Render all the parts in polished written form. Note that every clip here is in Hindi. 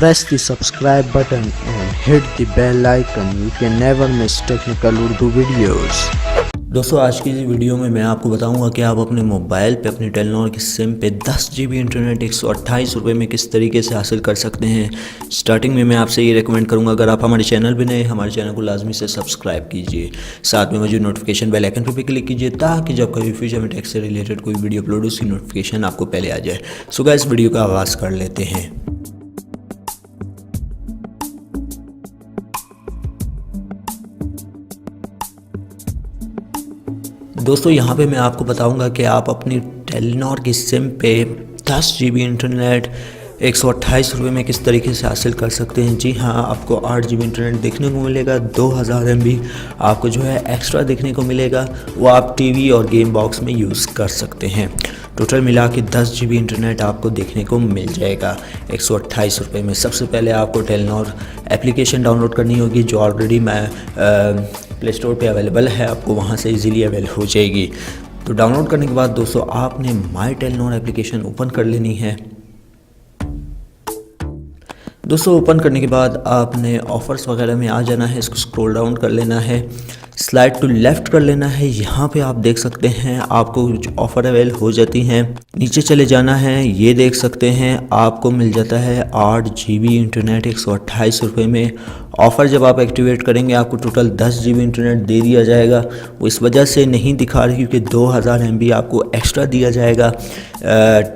press the subscribe button and hit the bell icon. You can never miss technical Urdu videos. दोस्तों आज की इस वीडियो में मैं आपको बताऊंगा कि आप अपने मोबाइल पे अपनी टेलीनॉर की सिम पे 10 GB इंटरनेट 128 रुपये में किस तरीके से हासिल कर सकते हैं। स्टार्टिंग में मैं आपसे ये रेकमेंड करूंगा, अगर आप हमारे चैनल पे नए हमारे चैनल को लाजमी से सब्सक्राइब कीजिए, साथ में मौजूद नोटिफिकेशन बेल आइकन पे क्लिक कीजिए ताकि जब कभी फ्यूचर में टेक से रिलेटेड कोई वीडियो अपलोड उसकी नोटिफिकेशन आपको पहले आ जाए। सो गाइस वीडियो का आगाज़ कर लेते हैं। दोस्तों यहाँ पे मैं आपको बताऊंगा कि आप अपनी टेलीनॉर की सिम पे 10 GB इंटरनेट 128 रुपये में किस तरीके से हासिल कर सकते हैं। जी हाँ, आपको 8 GB इंटरनेट देखने को मिलेगा, 2000 MB आपको जो है एक्स्ट्रा देखने को मिलेगा, वो आप टीवी और गेम बॉक्स में यूज़ कर सकते हैं। टोटल मिला के 10 GB इंटरनेट आपको देखने को मिल जाएगा 128 रुपये में। सबसे पहले आपको टेलीनॉर एप्लीकेशन डाउनलोड करनी होगी जो ऑलरेडी मैं प्ले स्टोर पे अवेलेबल है, आपको वहाँ से इजीली अवेल हो जाएगी। तो डाउनलोड करने के बाद दोस्तों आपने माई टेलीनॉर एप्लीकेशन ओपन कर लेनी है। दोस्तों ओपन करने के बाद आपने ऑफ़र्स वगैरह में आ जाना है, इसको स्क्रॉल डाउन कर लेना है, स्लाइड टू लेफ़्ट कर लेना है। यहाँ पे आप देख सकते हैं आपको कुछ ऑफ़र अवेल हो जाती हैं। नीचे चले जाना है, ये देख सकते हैं आपको मिल जाता है 8 GB इंटरनेट 128 रुपये में। ऑफ़र जब आप एक्टिवेट करेंगे आपको टोटल 10 GB इंटरनेट दे दिया जाएगा। वो इस वजह से नहीं दिखा रही क्योंकि 2000 MB आपको एक्स्ट्रा दिया जाएगा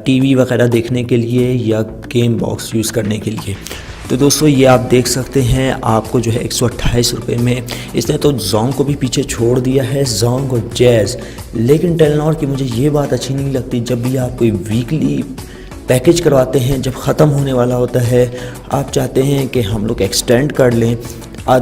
टीवी वगैरह देखने के लिए या गेम बॉक्स यूज़ करने के लिए। तो दोस्तों ये आप देख सकते हैं आपको जो है 128 रुपये में। इसने तो जोंग को भी पीछे छोड़ दिया है, जोंग और जैज़। लेकिन टेलीनॉर की मुझे ये बात अच्छी नहीं लगती, जब भी आप कोई वीकली पैकेज करवाते हैं, जब ख़त्म होने वाला होता है, आप चाहते हैं कि हम लोग एक्सटेंड कर लें,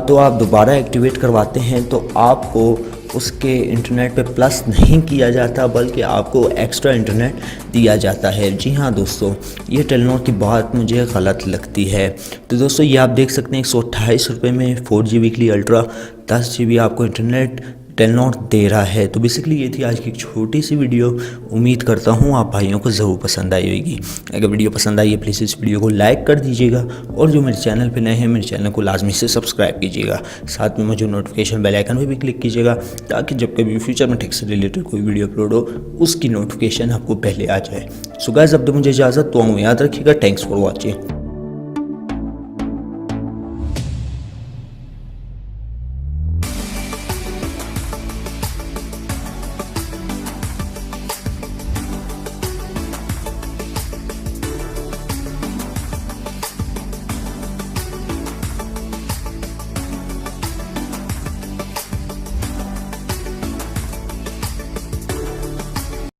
तो आप दोबारा एक्टिवेट करवाते हैं तो आपको उसके इंटरनेट पे प्लस नहीं किया जाता बल्कि आपको एक्स्ट्रा इंटरनेट दिया जाता है। जी हाँ दोस्तों, ये टेलीनॉर की बात मुझे गलत लगती है। तो दोस्तों ये आप देख सकते हैं 128 रुपये में 4G वीकली अल्ट्रा 10 GB आपको इंटरनेट टेलीनॉर दे रहा है। तो बेसिकली ये थी आज की एक छोटी सी वीडियो। उम्मीद करता हूँ आप भाइयों को ज़रूर पसंद आई होगी। अगर वीडियो पसंद आई है प्लीज़ इस वीडियो को लाइक कर दीजिएगा और जो मेरे चैनल पे नए हैं मेरे चैनल को लाजमी से सब्सक्राइब कीजिएगा, साथ में मुझे नोटिफिकेशन बेल आइकन पे भी क्लिक कीजिएगा ताकि जब कभी फ्यूचर में टेक से रिलेटेड कोई वीडियो अपलोड हो उसकी नोटिफिकेशन आपको पहले आ जाए। सो गाइस अब तो मुझे इजाज़त, तो याद रखिएगा। Thanks for watching.